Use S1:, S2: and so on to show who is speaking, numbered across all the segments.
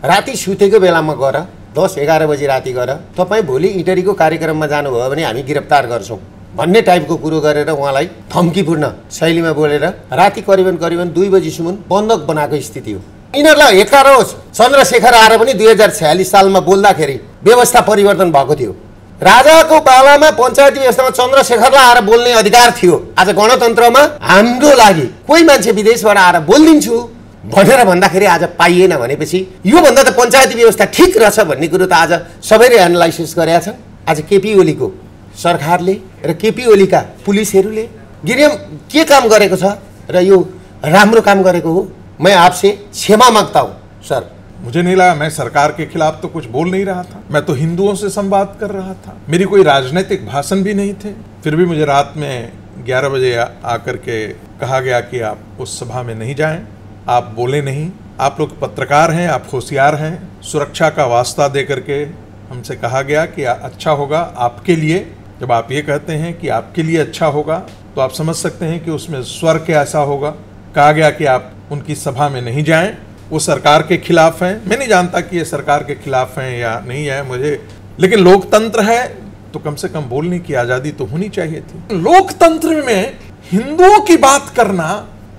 S1: राति सुतेको बेलामा गएर 10-11 बजी राति गएर तपाईँ भोलि इटरीको कार्यक्रममा जानुभयो भने हामी गिरफ्तार गर्छौँ भन्ने टाइपको कुरो गरेर उहाँलाई धम्कीपूर्ण शैलीमा बोलेर राति करिबन 2 बजीसम्म बन्धक बनाएको स्थिति हो। यिनीहरूलाई हेकारोस् चन्द्रशेखर आएर पनि 2046 सालमा बोल्दाखेरि व्यवस्था परिवर्तन भएको थियो। राजाको पालामा पञ्चायती व्यवस्थामा चन्द्रशेखरलाई आएर बोल्ने अधिकार थियो। आज गणतन्त्रमा हाम्रो लागि कोही मान्छे विदेशबाट आएर बोलिदिन्छु भनेर भन्दाखेरि आज पाइएन भनेपछि योभन्दा त पञ्चायती व्यवस्था ठिक रहेछ भन्ने कुरो त आज सबैले एनालाइसिस गरेका छन्। आज केपी ओलीको सरकारले र केपी ओलीका पुलिसहरूले गिरियम के काम गरेको छ र यो राम्रो काम गरेको हो। मैं आपसे क्षमा मांगता हूँ सर।
S2: मुझे नहीं लगा, मैं सरकार के खिलाफ तो कुछ बोल नहीं रहा था, मैं तो हिंदुओं से संवाद कर रहा था। मेरी कोई राजनीतिक भाषण भी नहीं थे। फिर भी मुझे रात में 11 बजे आकर के कहा गया कि आप उस सभा में नहीं जाएं, आप बोले नहीं, आप लोग पत्रकार हैं, आप होशियार हैं। सुरक्षा का वास्ता दे करके हमसे कहा गया कि अच्छा होगा आपके लिए। जब आप ये कहते हैं कि आपके लिए अच्छा होगा तो आप समझ सकते हैं कि उसमें स्वर कैसा होगा। कहा गया कि आप उनकी सभा में नहीं जाएं, वो सरकार के खिलाफ हैं। मैं नहीं जानता कि ये सरकार के खिलाफ हैं या नहीं है मुझे, लेकिन लोकतंत्र है तो कम से कम बोलने की आज़ादी तो होनी चाहिए थी। लोकतंत्र में हिंदुओं की बात करना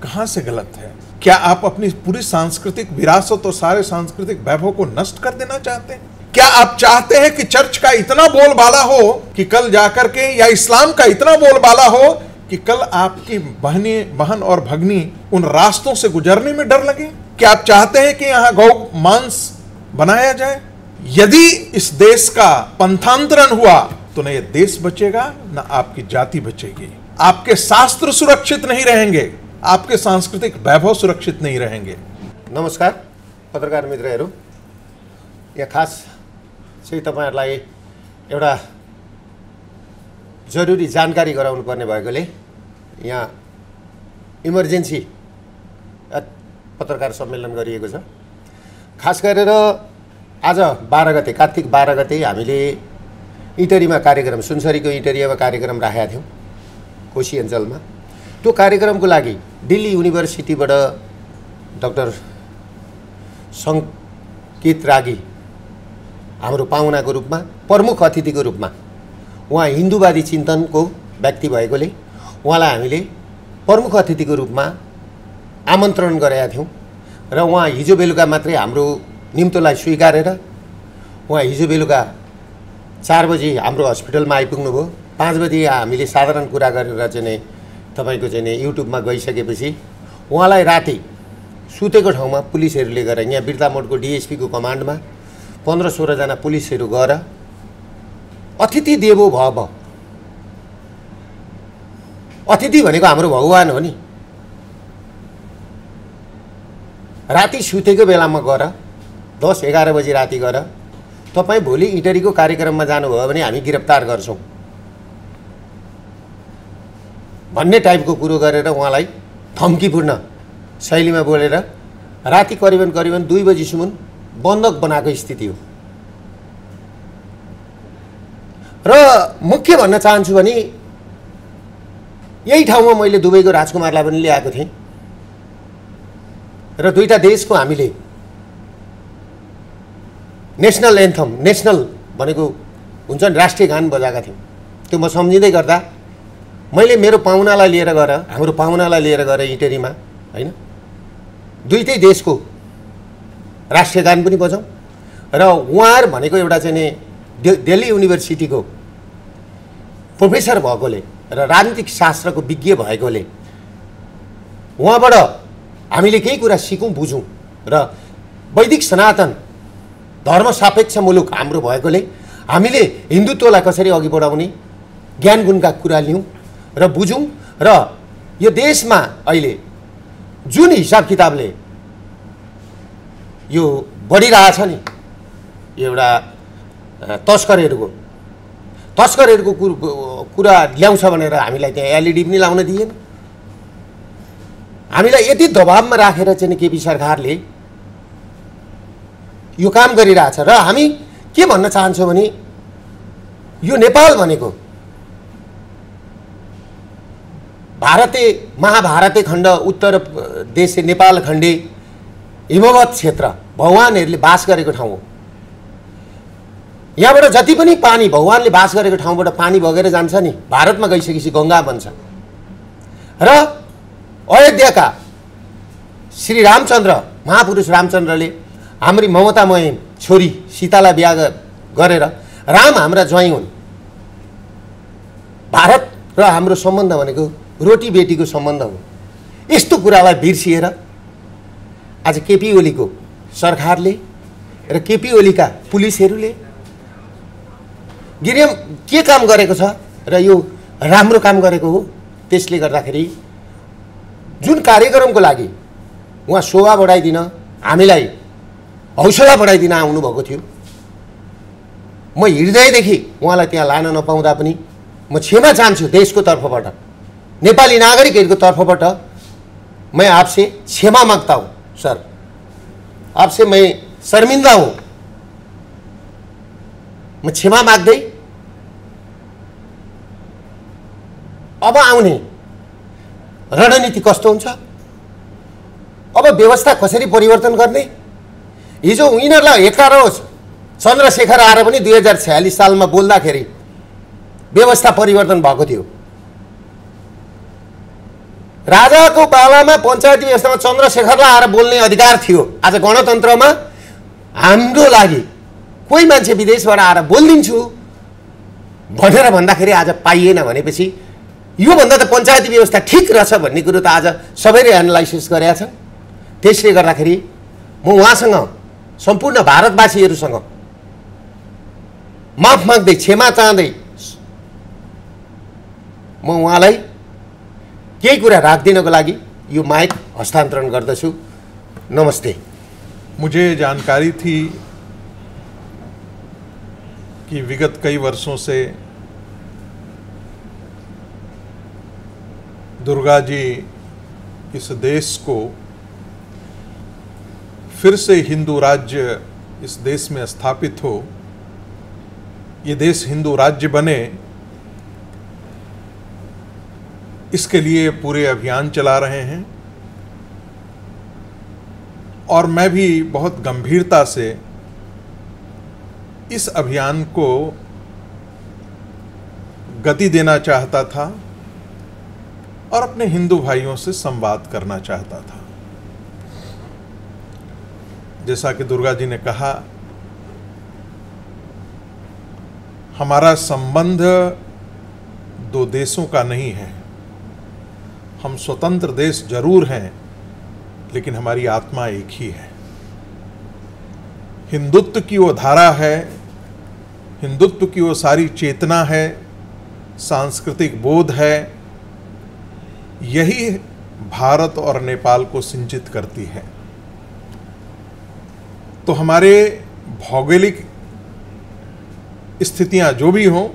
S2: कहाँ से गलत है? क्या आप अपनी पूरी सांस्कृतिक विरासत और सारे सांस्कृतिक वैभव को नष्ट कर देना चाहते हैं? क्या आप चाहते हैं कि चर्च का इतना बोलबाला हो कि कल जाकर के, या इस्लाम का इतना बोलबाला हो कि कल आपकी बहन और भगनी उन रास्तों से गुजरने में डर लगे? क्या आप चाहते हैं कि यहाँ गौ मांस बनाया जाए? यदि इस देश का पंथांतरण हुआ तो न ये देश बचेगा न आपकी जाति बचेगी। आपके शास्त्र सुरक्षित नहीं रहेंगे, आपके सांस्कृतिक वैभव सुरक्षित नहीं रहेंगे।
S1: नमस्कार पत्रकार मित्रहरू, यहाँ खास चाहिँ तपाईहरुलाई एउटा जरुरी जानकारी गराउनु पर्ने भएकोले यहाँ इमर्जेन्सी पत्रकार सम्मेलन गरिएको छ। खास गरेर आज 12 गते कार्तिक 12 गते हामीले इटरीमा कार्यक्रम, सुनसरीको इटरीमा कार्यक्रम राखेका थियौँ कोशी अञ्चलमा। त्यो कार्यक्रमको लागि दिल्ली युनिभर्सिटीबाट डाक्टर सङ्केत रागी हाम्रो पाहुनाको रूपमा, प्रमुख अतिथिको रूपमा, उहाँ हिन्दूवादी चिन्तनको व्यक्ति भएकोले उहाँलाई हामीले प्रमुख अतिथिको रूपमा आमन्त्रण गरेका थियौँ र उहाँ हिजो बेलुका मात्रै हाम्रो निम्तोलाई स्वीकारेर उहाँ हिजो बेलुका 4 बजी हाम्रो हस्पिटलमा आइपुग्नु भयो। 5 बजी हामीले साधारण कुरा गरेर चाहिँ तपाईको चाहिँ युट्युबमा गइसकेपछि उहाँलाई राति सुतेको ठाउँमा पुलिसहरूले गएर यहाँ बिर्तामोडको डिएसपीको कमान्डमा 15-16 जना पुलिसहरू गएर अतिथि देवो भव, अतिथि भनेको हाम्रो भगवान हो नि, राति सुतेको बेलामा गएर 10-11 बजी राति गएर तपाईँ भोलि इटरीको कार्यक्रममा जानुभयो भने हामी गिरफ्तार गर्छौँ भन्ने टाइपको कुरो गरेर उहाँलाई धम्कीपूर्ण शैलीमा बोलेर राति करिबन 2 बजीसम्म बन्धक बनाएको स्थिति हो। र म के भन्न चाहन्छु भने यही ठाउँमा मैले दुबईको राजकुमारलाई पनि ल्याएको थिएँ र दुईटा देशको हामीले नेसनल एन्थम, नेसनल भनेको हुन्छ नि राष्ट्रिय गान बजाएका थियौँ। त्यो म सम्झिँदै गर्दा मैले मेरो पाहुनालाई लिएर गएर, हाम्रो पाहुनालाई लिएर गएर इटरीमा हैन दुईटै देशको राष्ट्रिय गान पनि बजाउँ र उहाँहरु भनेको एउटा चाहिँ दिल्ली युनिभर्सिटीको प्रोफेसर भएकोले र राजनीतिक शास्त्रको विज्ञ भएकोले उहाँबाट हामीले केही कुरा सिकौँ बुझौँ र वैदिक सनातन धर्म सापेक्ष मुलुक हाम्रो भएकोले हामीले हिन्दुत्वलाई कसरी अघि बढाउने ज्ञान गुणका कुरा लियौँ र बुझौँ र यो देशमा अहिले जुन हिसाब किताबले यो बढिरहेछ नि एउटा तस्करहरूको कुरा ल्याउँछ भनेर हामीलाई त्यहाँ एलइडी पनि लाउन दिएन। हामीलाई यति दबावमा राखेर चाहिँ केपी सरकारले यो काम गरिरहेछ र हामी के भन्न चाहन्छौँ भने यो नेपाल भनेको भारते महाभारते खण्ड उत्तर देशे नेपाल खण्डे हिमवत क्षेत्र भगवानहरूले बास गरेको ठाउँ हो। यहाँबाट जति पनि पानी भगवानले बास गरेको ठाउँबाट पानी बगेर जान्छ नि, भारतमा गइसकेपछि गङ्गा बन्छ। र अयोध्याका श्री रामचन्द्र, महापुरुष रामचन्द्रले हाम्री ममतामय छोरी सीतालाई बिहा गरेर राम हाम्रा ज्वाइँ हुन्। भारत र हाम्रो सम्बन्ध भनेको रोटी बेटीको सम्बन्ध हो। यस्तो कुरालाई बिर्सिएर आज केपी ओलीको सरकारले र केपी ओलीका पुलिसहरूले गिरियम के काम गरेको छ र यो राम्रो काम गरेको हो। त्यसले गर्दाखेरि जुन कार्यक्रमको लागि उहाँ शोभा बढाइदिन, हामीलाई हौसला बढाइदिन आउनुभएको थियो, म हृदयदेखि उहाँलाई त्यहाँ लान नपाउँदा पनि म क्षमा चाहन्छु देशको तर्फबाट, नेपाली नागरिकहरूको तर्फबाट। मैं आपसे क्षमा मांगता हूँ सर, आपसे मैं शर्मिंदा हूँ। म क्षमा माग्दै अब आउने रणनीति कस्तो हुन्छ, अब व्यवस्था कसरी परिवर्तन गर्ने। हिजो उनीहरूलाई हेकारोस् चन्द्रशेखर आएर पनि 2046 सालमा बोल्दाखेरि व्यवस्था परिवर्तन भएको थियो। राजाको पालामा पञ्चायती व्यवस्थामा चन्द्रशेखरलाई आएर बोल्ने अधिकार थियो। आज गणतन्त्रमा हाम्रो लागि कोही मान्छे विदेशबाट आएर बोलिदिन्छु भनेर भन्दाखेरि आज पाइएन भनेपछि योभन्दा त पञ्चायती व्यवस्था ठिक रहेछ भन्ने कुरो त आज सबैले एनालाइसिस गरेका छन्। त्यसले गर्दाखेरि म उहाँसँग सम्पूर्ण भारतवासीहरूसँग माफ माग्दै क्षमा चाहँदै म उहाँलाई केही कुरा राख्दिनको लागि यो माइक हस्तान्तरण गर्दछु। नमस्ते।
S2: मुझे जानकारी थी कि विगत कई वर्षों से दुर्गा जी इस देश को फिर से हिंदू राज्य इस देश में स्थापित हो, ये देश हिंदू राज्य बने, इसके लिए पूरे अभियान चला रहे हैं। और मैं भी बहुत गंभीरता से इस अभियान को गति देना चाहता था और अपने हिंदू भाइयों से संवाद करना चाहता था। जैसा कि दुर्गा जी ने कहा, हमारा संबंध दो देशों का नहीं है। हम स्वतंत्र देश जरूर हैं, लेकिन हमारी आत्मा एक ही है। हिंदुत्व की वो धारा है, हिंदुत्व की वो सारी चेतना है, सांस्कृतिक बोध है, यही भारत और नेपाल को सिंचित करती है। तो हमारे भौगोलिक स्थितियां जो भी हों,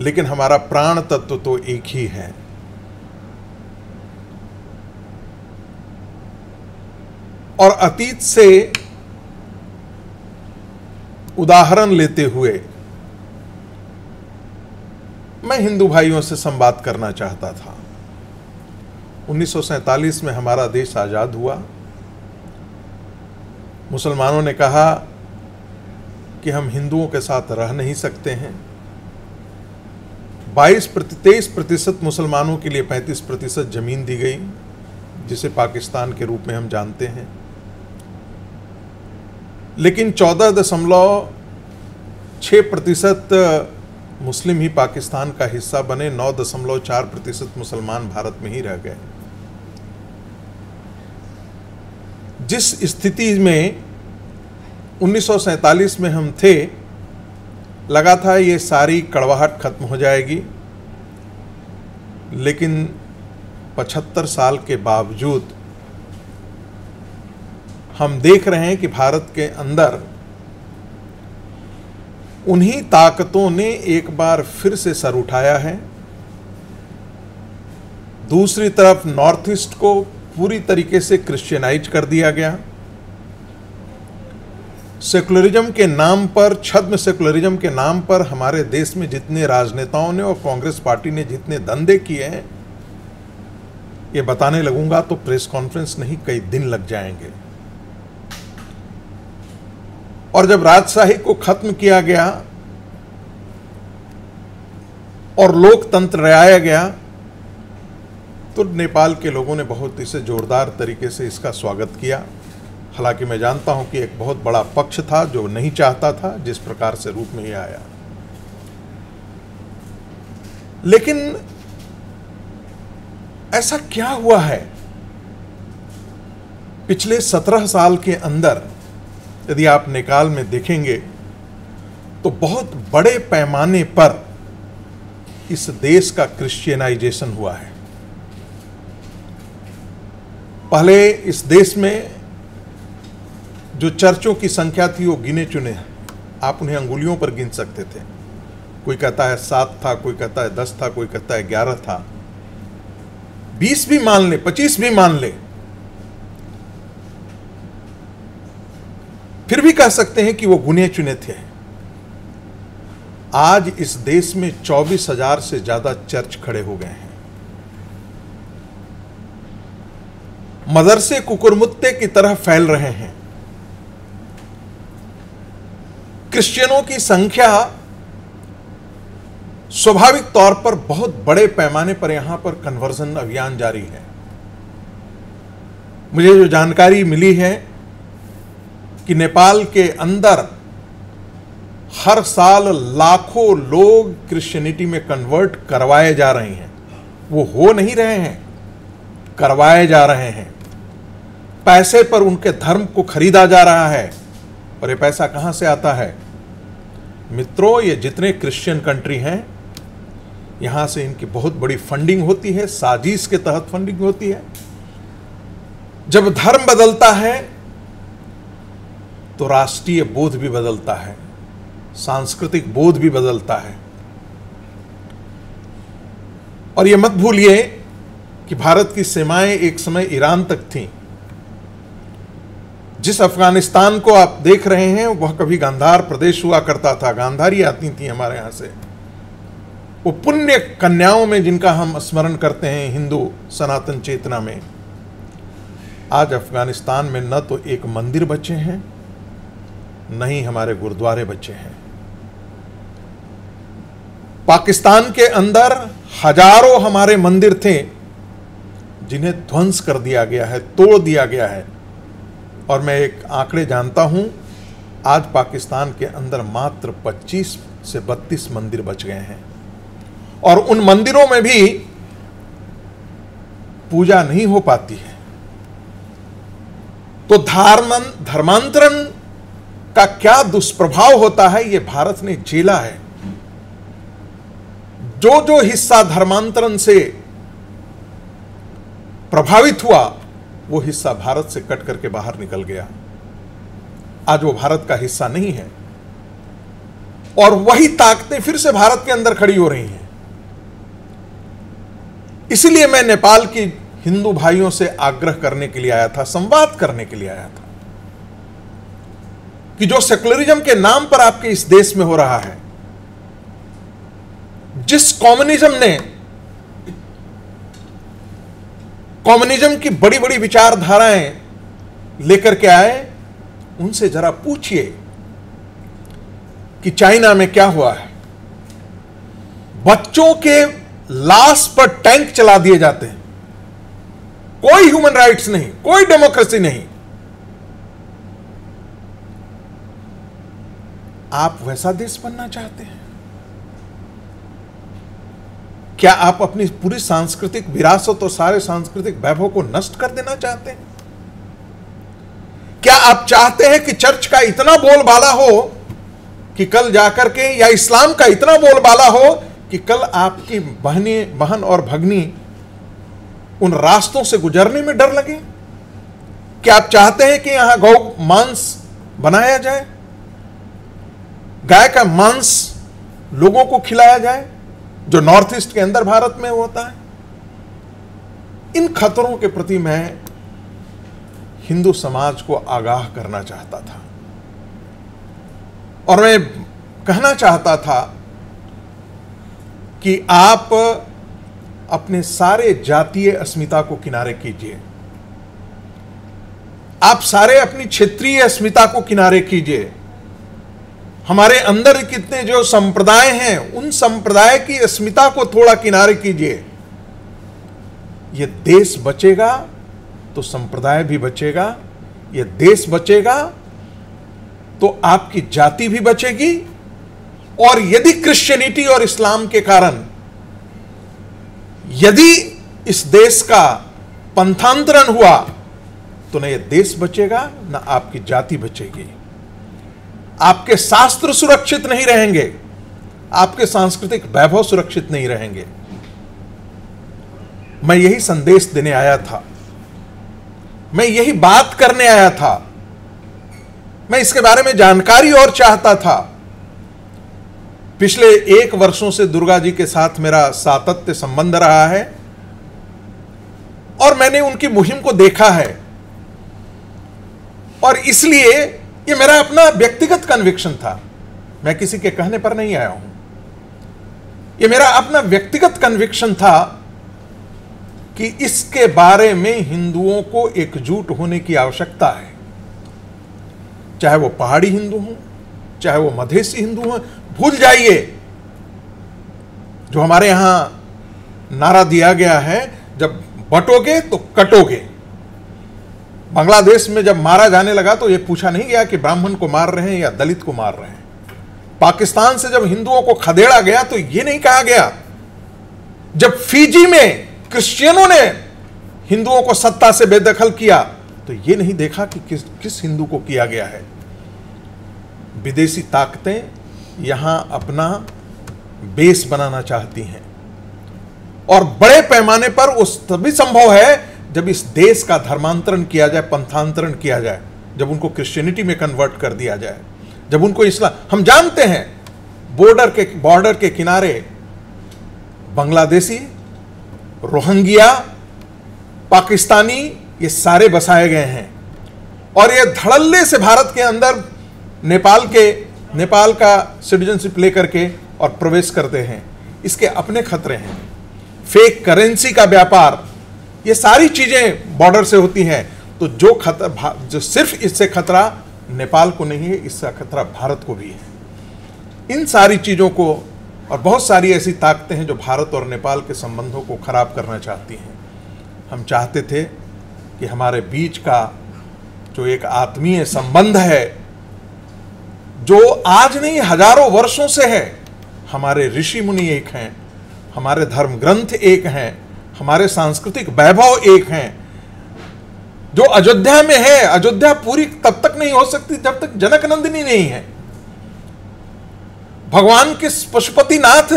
S2: लेकिन हमारा प्राण तत्व तो एक ही है। और अतीत से उदाहरण लेते हुए मैं हिंदू भाइयों से संवाद करना चाहता था। 1947 में हमारा देश आजाद हुआ। मुसलमानों ने कहा कि हम हिंदुओं के साथ रह नहीं सकते हैं। 23% मुसलमानों के लिए 35% जमीन दी गई, जिसे पाकिस्तान के रूप में हम जानते हैं। लेकिन 14.6% मुस्लिम ही पाकिस्तान का हिस्सा बने, 9.4% मुसलमान भारत में ही रह गए। जिस स्थिति में 1947 में हम थे, लगा था ये सारी कड़वाहट खत्म हो जाएगी, लेकिन 75 साल के बावजूद हम देख रहे हैं कि भारत के अंदर उन्हीं ताकतों ने एक बार फिर से सर उठाया है। दूसरी तरफ नॉर्थ ईस्ट को पूरी तरीके से क्रिश्चियनाइज कर दिया गया। सेकुलरिज्म के नाम पर, छद्म सेकुलरिज्म के नाम पर हमारे देश में जितने राजनेताओं ने और कांग्रेस पार्टी ने जितने धंधे किए हैं, ये बताने लगूंगा तो प्रेस कॉन्फ्रेंस नहीं कई दिन लग जाएंगे। और जब राजशाही को खत्म किया गया और लोकतंत्र लाया गया तो नेपाल के लोगों ने बहुत इसे जोरदार तरीके से इसका स्वागत किया। हालांकि मैं जानता हूं कि एक बहुत बड़ा पक्ष था जो नहीं चाहता था जिस प्रकार से रूप में ये आया, लेकिन ऐसा क्या हुआ है पिछले 17 साल के अंदर, यदि आप नेपाल में देखेंगे तो बहुत बड़े पैमाने पर इस देश का क्रिश्चियनाइजेशन हुआ है। पहले इस देश में जो चर्चों की संख्या थी वो गिने चुने, आप उन्हें अंगुलियों पर गिन सकते थे। कोई कहता है 7 था, कोई कहता है 10 था, कोई कहता है 11 था, 20 भी मान ले, 25 भी मान ले, फिर भी कह सकते हैं कि वो गुने चुने थे। आज इस देश में 24,000 से ज्यादा चर्च खड़े हो गए हैं। मदरसे कुकुरमुत्ते की तरह फैल रहे हैं। क्रिश्चियनों की संख्या स्वाभाविक तौर पर बहुत बड़े पैमाने पर यहां पर कन्वर्जन अभियान जारी है। मुझे जो जानकारी मिली है कि नेपाल के अंदर हर साल लाखों लोग क्रिश्चियनिटी में कन्वर्ट करवाए जा रहे हैं। वो हो नहीं रहे हैं, करवाए जा रहे हैं। पैसे पर उनके धर्म को खरीदा जा रहा है। और ये पैसा कहां से आता है? मित्रों, ये जितने क्रिश्चियन कंट्री हैं, यहां से इनकी बहुत बड़ी फंडिंग होती है, साजिश के तहत फंडिंग होती है। जब धर्म बदलता है तो राष्ट्रीय बोध भी बदलता है, सांस्कृतिक बोध भी बदलता है। और यह मत भूलिए कि भारत की सीमाएं एक समय ईरान तक थीं। जिस अफगानिस्तान को आप देख रहे हैं वह कभी गांधार प्रदेश हुआ करता था, गांधारी आती थी हमारे यहां से। वो पुण्य कन्याओं में जिनका हम स्मरण करते हैं हिंदू सनातन चेतना में, आज अफगानिस्तान में न तो एक मंदिर बचे हैं, न ही हमारे गुरुद्वारे बचे हैं। पाकिस्तान के अंदर हजारों हमारे मंदिर थे जिन्हें ध्वंस कर दिया गया है, तोड़ दिया गया है। और मैं एक आंकड़े जानता हूं, आज पाकिस्तान के अंदर मात्र 25 से 32 मंदिर बच गए हैं। और उन मंदिरों में भी पूजा नहीं हो पाती है। तो धर्मांतरण का क्या दुष्प्रभाव होता है ये भारत ने झेला है। जो जो हिस्सा धर्मांतरण से प्रभावित हुआ वो हिस्सा भारत से कट करके बाहर निकल गया। आज वो भारत का हिस्सा नहीं है। और वही ताकतें फिर से भारत के अंदर खड़ी हो रही हैं। इसलिए मैं नेपाल की हिंदू भाइयों से आग्रह करने के लिए आया था, संवाद करने के लिए आया था कि जो सेकुलरिज्म के नाम पर आपके इस देश में हो रहा है, जिस कम्युनिज्म की बड़ी बड़ी विचारधाराएं लेकर के आए, उनसे जरा पूछिए कि चाइना में क्या हुआ है। बच्चों के लाश पर टैंक चला दिए जाते हैं, कोई ह्यूमन राइट्स नहीं, कोई डेमोक्रेसी नहीं। आप वैसा देश बनना चाहते हैं? क्या आप अपनी पूरी सांस्कृतिक विरासत और सारे सांस्कृतिक वैभव को नष्ट कर देना चाहते हैं? क्या आप चाहते हैं कि चर्च का इतना बोलबाला हो कि कल जाकर के, या इस्लाम का इतना बोलबाला हो कि कल आपकी बहन और भगनी उन रास्तों से गुजरने में डर लगे? क्या आप चाहते हैं कि यहां गौ मांस बनाया जाए, गाय का मांस लोगों को खिलाया जाए, जो नॉर्थ ईस्ट के अंदर भारत में होता है? इन खतरों के प्रति मैं हिंदू समाज को आगाह करना चाहता था। और मैं कहना चाहता था कि आप अपने सारे जातीय अस्मिता को किनारे कीजिए, आप सारे अपनी क्षेत्रीय अस्मिता को किनारे कीजिए, हमारे अंदर कितने जो संप्रदाय हैं, उन संप्रदाय की अस्मिता को थोड़ा किनारे कीजिए। ये देश बचेगा तो संप्रदाय भी बचेगा, ये देश बचेगा तो आपकी जाति भी बचेगी। और यदि क्रिश्चियनिटी और इस्लाम के कारण यदि इस देश का पंथांतरण हुआ तो न ये देश बचेगा, न आपकी जाति बचेगी। आपके शास्त्र सुरक्षित नहीं रहेंगे, आपके सांस्कृतिक वैभव सुरक्षित नहीं रहेंगे। मैं यही संदेश देने आया था, मैं यही बात करने आया था, मैं इसके बारे में जानकारी और चाहता था। पिछले 1 वर्षों से दुर्गा जी के साथ मेरा सातत्य संबंध रहा है और मैंने उनकी मुहिम को देखा है, और इसलिए ये मेरा अपना व्यक्तिगत कन्विक्शन था। मैं किसी के कहने पर नहीं आया हूं, ये मेरा अपना व्यक्तिगत कन्विक्शन था कि इसके बारे में हिंदुओं को एकजुट होने की आवश्यकता है। चाहे वो पहाड़ी हिंदू हों, चाहे वो मधेसी हिंदू हों। भूल जाइए जो हमारे यहां नारा दिया गया है, जब बटोगे तो कटोगे। बांग्लादेश में जब मारा जाने लगा तो यह पूछा नहीं गया कि ब्राह्मण को मार रहे हैं या दलित को मार रहे हैं। पाकिस्तान से जब हिंदुओं को खदेड़ा गया तो यह नहीं कहा गया, जब फिजी में क्रिश्चियनों ने हिंदुओं को सत्ता से बेदखल किया तो यह नहीं देखा कि किस हिंदू को किया गया है। विदेशी ताकतें यहां अपना बेस बनाना चाहती हैं, और बड़े पैमाने पर उस तभी संभव है जब इस देश का धर्मांतरण किया जाए, पंथांतरण किया जाए, जब उनको क्रिश्चियनिटी में कन्वर्ट कर दिया जाए, जब उनको इस्लाम। हम जानते हैं बॉर्डर के किनारे बांग्लादेशी, रोहिंग्या, पाकिस्तानी, ये सारे बसाए गए हैं, और ये धड़ल्ले से भारत के अंदर नेपाल का सिटीजनशिप लेकर के और प्रवेश करते हैं। इसके अपने खतरे हैं, फेक करेंसी का व्यापार, ये सारी चीजें बॉर्डर से होती हैं। तो जो सिर्फ इससे खतरा नेपाल को नहीं है, इसका खतरा भारत को भी है। इन सारी चीजों को, और बहुत सारी ऐसी ताकतें हैं जो भारत और नेपाल के संबंधों को खराब करना चाहती हैं। हम चाहते थे कि हमारे बीच का जो एक आत्मीय संबंध है, जो आज नहीं हजारों वर्षों से है, हमारे ऋषि मुनि एक हैं, हमारे धर्म ग्रंथ एक हैं, हमारे सांस्कृतिक वैभव एक हैं, जो अयोध्या में है। अयोध्या पूरी तब तक नहीं हो सकती जब तक जनक नंदिनी नहीं है। भगवान के पशुपतिनाथ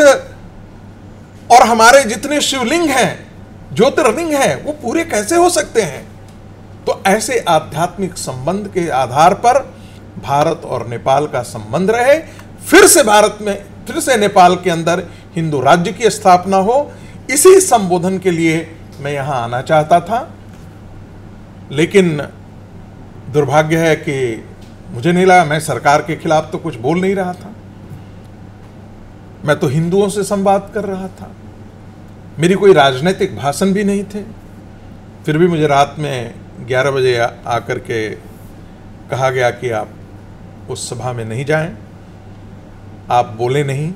S2: और हमारे जितने शिवलिंग हैं, ज्योतिर्लिंग हैं, वो पूरे कैसे हो सकते हैं? तो ऐसे आध्यात्मिक संबंध के आधार पर भारत और नेपाल का संबंध रहे, फिर से नेपाल के अंदर हिंदू राज्य की स्थापना हो। इसी संबोधन के लिए मैं यहां आना चाहता था, लेकिन दुर्भाग्य है कि मुझे नहीं लगा, मैं सरकार के खिलाफ तो कुछ बोल नहीं रहा था, मैं तो हिंदुओं से संवाद कर रहा था। मेरी कोई राजनीतिक भाषण भी नहीं थे। फिर भी मुझे रात में 11 बजे आकर के कहा गया कि आप उस सभा में नहीं जाएं, आप बोले नहीं,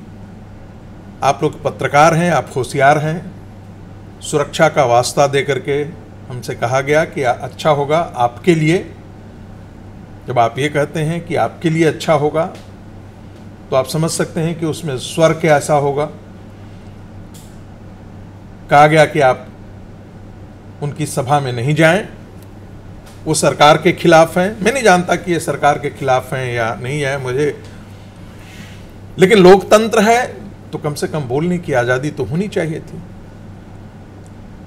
S2: आप लोग पत्रकार हैं, आप होशियार हैं। सुरक्षा का वास्ता दे करके हमसे कहा गया कि अच्छा होगा आपके लिए। जब आप ये कहते हैं कि आपके लिए अच्छा होगा, तो आप समझ सकते हैं कि उसमें स्वर कैसा होगा। कहा गया कि आप उनकी सभा में नहीं जाएं, वो सरकार के खिलाफ हैं। मैं नहीं जानता कि ये सरकार के खिलाफ हैं या नहीं है मुझे, लेकिन लोकतंत्र है तो कम से कम बोलने की आजादी तो होनी चाहिए थी।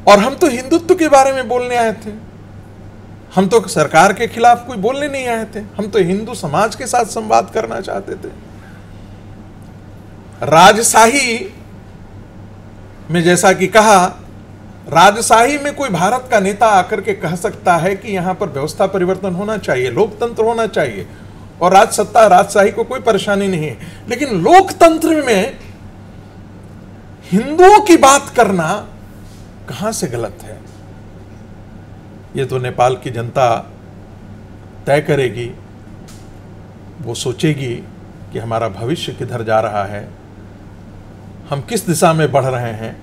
S2: और हम तो हिंदुत्व के बारे में बोलने आए थे, हम तो सरकार के खिलाफ कोई बोलने नहीं आए थे। हम तो हिंदू समाज के साथ संवाद करना चाहते थे। राजशाही में, जैसा कि कहा, राजशाही में कोई भारत का नेता आकर के कह सकता है कि यहां पर व्यवस्था परिवर्तन होना चाहिए, लोकतंत्र होना चाहिए, और राजसत्ता राजशाही को कोई परेशानी नहीं है। लेकिन लोकतंत्र में हिंदुओं की बात करना कहां से गलत है? ये तो नेपाल की जनता तय करेगी। वो सोचेगी कि हमारा भविष्य किधर जा रहा है, हम किस दिशा में बढ़ रहे हैं।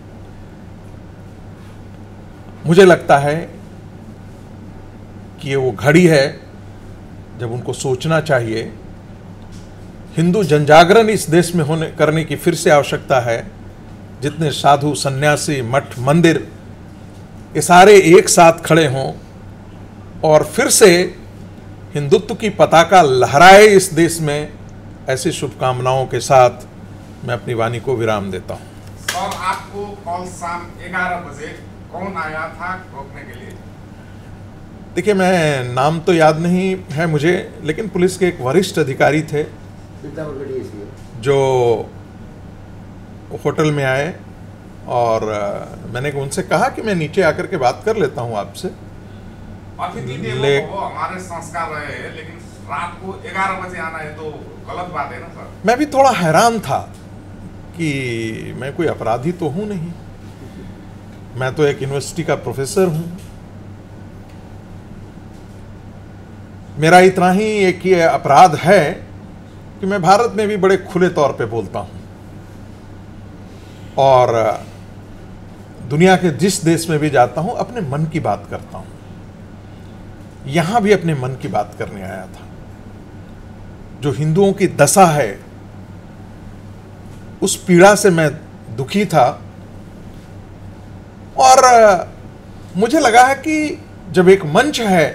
S2: मुझे लगता है कि ये वो घड़ी है जब उनको सोचना चाहिए। हिंदू जनजागरण इस देश में करने की फिर से आवश्यकता है। जितने साधु, सन्यासी, मठ, मंदिर, ये सारे एक साथ खड़े हों और फिर से हिंदुत्व की पताका लहराए इस देश में। ऐसी शुभकामनाओं के साथ मैं अपनी वाणी को विराम देता हूं।
S3: सर, आपको कल शाम 11 बजे कौन आया था रोकने के लिए?
S2: देखिए, मैं नाम तो याद नहीं है मुझे, लेकिन पुलिस के एक वरिष्ठ अधिकारी थे जो होटल में आए और मैंने उनसे कहा कि मैं नीचे आकर के बात कर लेता हूं आपसे।
S3: अतिथि देवो भव हमारे संस्कार रहे हैं, लेकिन रात को 11 बजे आना है तो गलत बात है ना सर?
S2: मैं भी थोड़ा हैरान था कि मैं कोई अपराधी तो हूं नहीं, मैं तो एक यूनिवर्सिटी का प्रोफेसर हूं। मेरा इतना ही एक ये अपराध है कि मैं भारत में भी बड़े खुले तौर पे बोलता हूं और दुनिया के जिस देश में भी जाता हूं अपने मन की बात करता हूं। यहां भी अपने मन की बात करने आया था। जो हिंदुओं की दशा है उस पीड़ा से मैं दुखी था और मुझे लगा है कि जब एक मंच है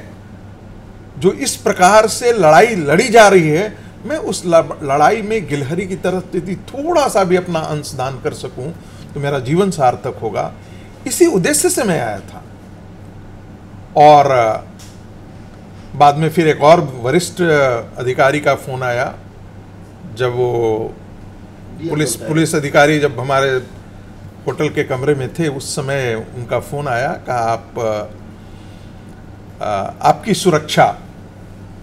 S2: जो इस प्रकार से लड़ाई लड़ी जा रही है, मैं उस लड़ाई में गिलहरी की तरह यदि थोड़ा सा भी अपना अंशदान कर सकूं तो मेरा जीवन सार्थक होगा। इसी उद्देश्य से मैं आया था। और बाद में फिर एक और वरिष्ठ अधिकारी का फोन आया। जब वो पुलिस अधिकारी जब हमारे होटल के कमरे में थे, उस समय उनका फोन आया, कहा आपकी सुरक्षा।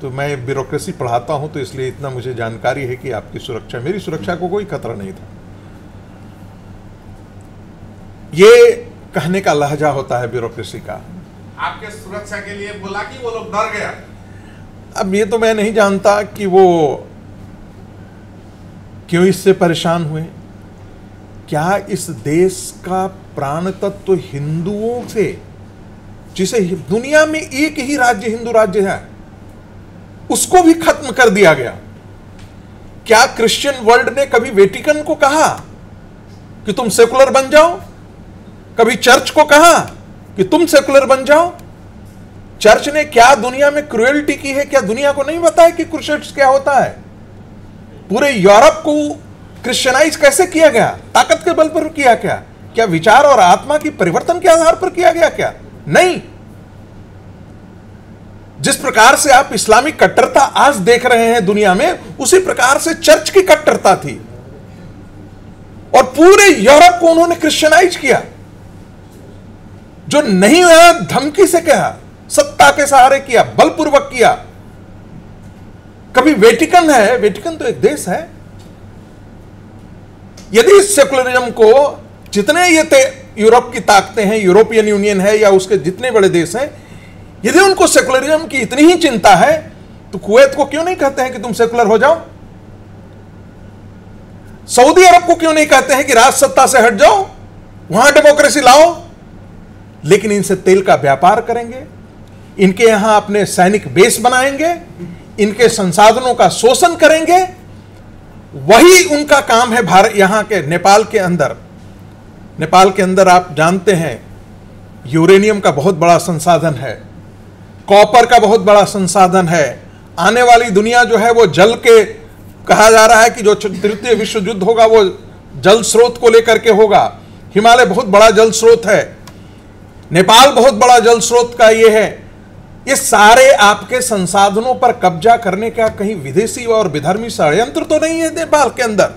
S2: तो मैं ब्यूरोक्रेसी पढ़ाता हूं तो इसलिए इतना मुझे जानकारी है कि आपकी सुरक्षा, मेरी सुरक्षा को कोई खतरा नहीं था। ये कहने का लहजा होता है ब्यूरोक्रेसी का।
S3: आपके सुरक्षा के लिए बोला कि वो लोग डर गया?
S2: अब ये तो मैं नहीं जानता कि वो क्यों इससे परेशान हुए। क्या इस देश का प्राण तत्व तो हिंदुओं से, जिसे दुनिया में एक ही राज्य हिंदू राज्य है, उसको भी खत्म कर दिया गया? क्या क्रिश्चियन वर्ल्ड ने कभी वेटिकन को कहा कि तुम सेकुलर बन जाओ? कभी चर्च को कहा कि तुम सेकुलर बन जाओ? चर्च ने क्या दुनिया में क्रुएल्टी की है? क्या दुनिया को नहीं पता है कि क्रूसेड्स क्या होता है? पूरे यूरोप को क्रिश्चियनाइज कैसे किया गया? ताकत के बल पर किया क्या? क्या विचार और आत्मा की परिवर्तन के आधार पर किया गया? क्या नहीं। जिस प्रकार से आप इस्लामिक कट्टरता आज देख रहे हैं दुनिया में, उसी प्रकार से चर्च की कट्टरता थी और पूरे यूरोप को उन्होंने क्रिश्चियनाइज किया। जो नहीं हुआ धमकी से कहा, सत्ता के सहारे किया, बलपूर्वक किया। कभी वेटिकन है, वेटिकन तो एक देश है। यदि इस सेकुलरिज्म को जितने ये यूरोप की ताकतें हैं, यूरोपियन यूनियन है या उसके जितने बड़े देश हैं, यदि उनको सेकुलरिज्म की इतनी ही चिंता है तो कुवैत को क्यों नहीं कहते हैं कि तुम सेकुलर हो जाओ? सऊदी अरब को क्यों नहीं कहते हैं कि राज सत्ता से हट जाओ, वहां डेमोक्रेसी लाओ? लेकिन इनसे तेल का व्यापार करेंगे, इनके यहां अपने सैनिक बेस बनाएंगे, इनके संसाधनों का शोषण करेंगे। वही उनका काम है। भारत यहां के नेपाल के अंदर आप जानते हैं यूरेनियम का बहुत बड़ा संसाधन है, कॉपर का बहुत बड़ा संसाधन है। आने वाली दुनिया जो है वो जल के, कहा जा रहा है कि जो तृतीय विश्व युद्ध होगा वो जल स्रोत को लेकर के होगा। हिमालय बहुत बड़ा जल स्रोत है, नेपाल बहुत बड़ा जल स्रोत का ये है। ये सारे आपके संसाधनों पर कब्जा करने का कहीं विदेशी और विधर्मी षड्यंत्र तो नहीं है नेपाल के अंदर?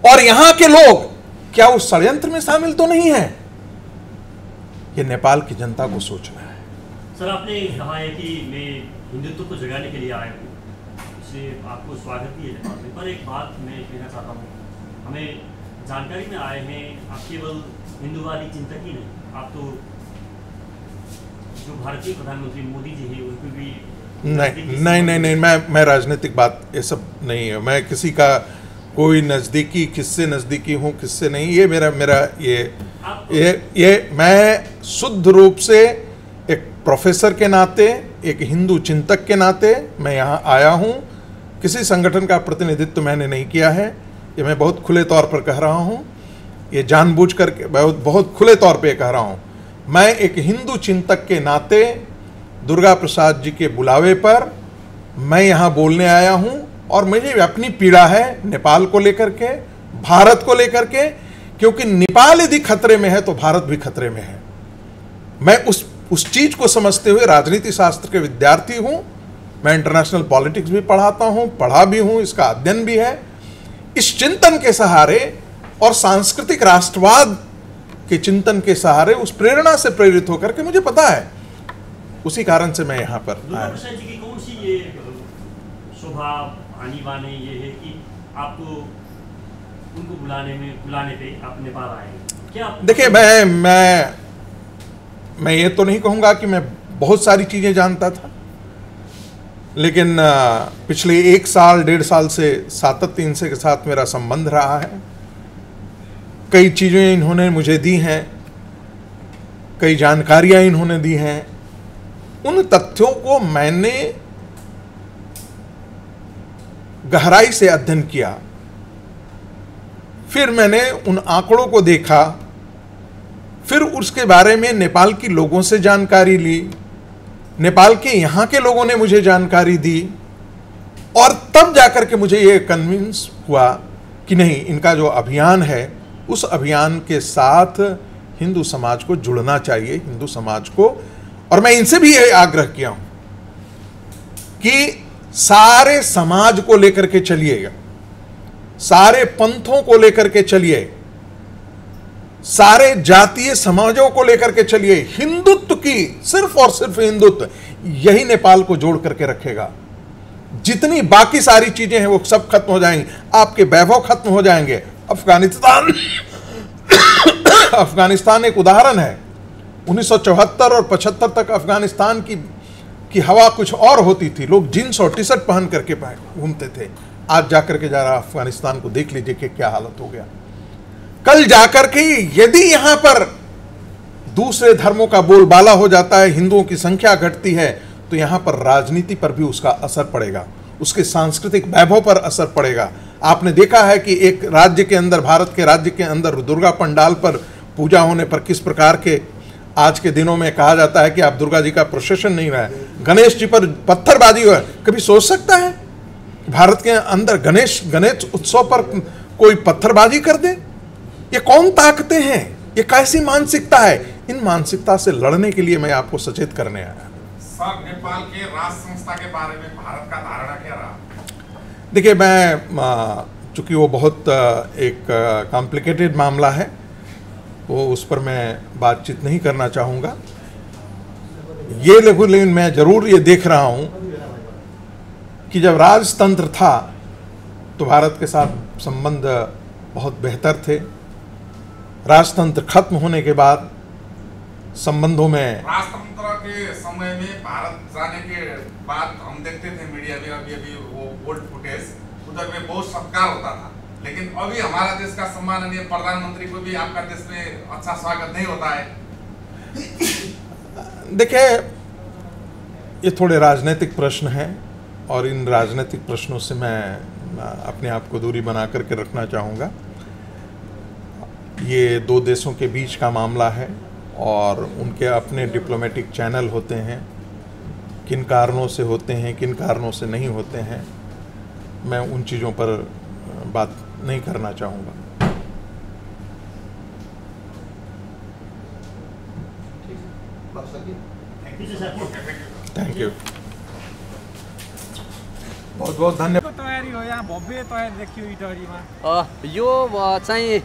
S2: और यहां के लोग क्या उस षड्यंत्र में शामिल तो नहीं है? ये नेपाल की जनता को सोचना है।
S4: सर, आपने कहा है कि मैं हिंदुत्व को जगाने के लिए आया हूँ, इससे आपको स्वागत भी है नेपाल में। पर एक बात मैं कहना चाहता हूँ, हमें जानकारी में आए हैं आप केवल हिंदूवादी चिंतक ही नहीं, आप तो जो भारतीय प्रधानमंत्री मोदी जी हैं उनको भी
S2: नहीं, मैं राजनीतिक बात ये सब नहीं है। मैं किसी का कोई नज़दीकी, किससे नज़दीकी हूँ किससे नहीं, ये मेरा ये मैं शुद्ध रूप से एक प्रोफेसर के नाते, एक हिंदू चिंतक के नाते मैं यहाँ आया हूँ। किसी संगठन का प्रतिनिधित्व मैंने नहीं किया है, ये मैं बहुत खुले तौर पर कह रहा हूँ, ये जानबूझ करके बहुत खुले तौर पे कह रहा हूँ। मैं एक हिंदू चिंतक के नाते दुर्गा प्रसाद जी के बुलावे पर मैं यहाँ बोलने आया हूँ, और मुझे अपनी पीड़ा है नेपाल को लेकर के, भारत को लेकर के, क्योंकि नेपाल यदि खतरे में है तो भारत भी खतरे में है। मैं उस चीज को समझते हुए राजनीति शास्त्र के विद्यार्थी हूँ, मैं इंटरनेशनल पॉलिटिक्स भी पढ़ाता हूँ, पढ़ा भी हूँ, इसका अध्ययन भी है। इस चिंतन के सहारे और सांस्कृतिक राष्ट्रवाद के चिंतन के सहारे, उस प्रेरणा से प्रेरित होकर के मुझे पता है, उसी कारण से मैं यहाँ पर आया।
S4: जी की कौन सी ये स्वभाव आनी बानी ये है कि आपको उनको बुलाने पे आप नेपाल आए? क्या
S2: देखिए, मैं ये तो नहीं कहूँगा कि मैं बहुत सारी चीज़ें जानता था, लेकिन पिछले 1 साल 1.5 साल से सातत्य इनसे के साथ मेरा संबंध रहा है। कई चीज़ें इन्होंने मुझे दी हैं, कई जानकारियाँ इन्होंने दी हैं। उन तथ्यों को मैंने गहराई से अध्ययन किया, फिर मैंने उन आंकड़ों को देखा, फिर उसके बारे में नेपाल के लोगों से जानकारी ली, नेपाल के यहाँ के लोगों ने मुझे जानकारी दी, और तब जाकर के मुझे ये कन्विंस हुआ कि नहीं, इनका जो अभियान है उस अभियान के साथ हिंदू समाज को जुड़ना चाहिए, हिंदू समाज को। और मैं इनसे भी ये आग्रह किया हूं कि सारे समाज को लेकर के चलिएगा, सारे पंथों को लेकर के चलिए, सारे जातीय समाजों को लेकर के चलिए। हिंदुत्व की, सिर्फ और सिर्फ हिंदुत्व, यही नेपाल को जोड़ करके रखेगा। जितनी बाकी सारी चीजें हैं वो सब खत्म हो जाएंगी, आपके वैभव खत्म हो जाएंगे। अफगानिस्तान एक उदाहरण है। 1974 और 75 तक अफगानिस्तान की हवा कुछ और होती थी, लोग जींस और टी शर्ट पहन करके घूमते थे। आज जाकर के जरा अफगानिस्तान को देख लीजिए कि क्या हालत हो गया। कल जाकर के यदि यहां पर दूसरे धर्मों का बोलबाला हो जाता है, हिंदुओं की संख्या घटती है, तो यहां पर राजनीति पर भी उसका असर पड़ेगा, उसके सांस्कृतिक वैभव पर असर पड़ेगा। आपने देखा है कि एक राज्य के अंदर, भारत के राज्य के अंदर दुर्गा पंडाल पर पूजा होने पर किस प्रकार के आज के दिनों में कहा जाता है कि आप दुर्गा जी का प्रोसेशन नहीं रहा है, गणेश जी पर पत्थरबाजी हुआ है। कभी सोच सकता है भारत के अंदर गणेश उत्सव पर कोई पत्थरबाजी कर दे? ये कौन ताकतें हैं? ये कैसी मानसिकता है? इन मानसिकता से लड़ने के लिए मैं आपको सचेत करने आया।
S3: सर, नेपाल के राष्ट्र संस्था के बारे में भारत का धारणा क्या रहा?
S2: देखिए, मैं चूंकि वो बहुत एक कॉम्प्लिकेटेड मामला है, वो उस पर मैं बातचीत नहीं करना चाहूँगा। ये लेकिन मैं जरूर ये देख रहा हूँ कि जब राजतंत्र था तो भारत के साथ संबंध बहुत बेहतर थे। राजतंत्र खत्म होने के बाद संबंधों में,
S3: राजतंत्र के समय में भारत जाने के बाद हम देखते थे मीडिया में, अभी वो ओल्ड फुटेज, उधर में बहुत सत्कार होता था। लेकिन अभी हमारा देश का सम्माननीय प्रधानमंत्री को भी आपका देश में अच्छा स्वागत नहीं होता है।
S2: देखिए, ये थोड़े राजनीतिक प्रश्न हैं, और इन राजनीतिक प्रश्नों से मैं अपने आप को दूरी बना करके रखना चाहूँगा। ये दो देशों के बीच का मामला है, और उनके अपने डिप्लोमेटिक चैनल होते हैं, किन कारणों से होते हैं, किन कारणों से नहीं होते हैं, मैं उन चीज़ों पर बात नहीं करना चाहूँगा। थैंक यू, बहुत बहुत धन्यवाद।
S5: तयारी हो, यहाँ भव्य तयारी देखियो इटहरीमा।
S6: यो चाहिँ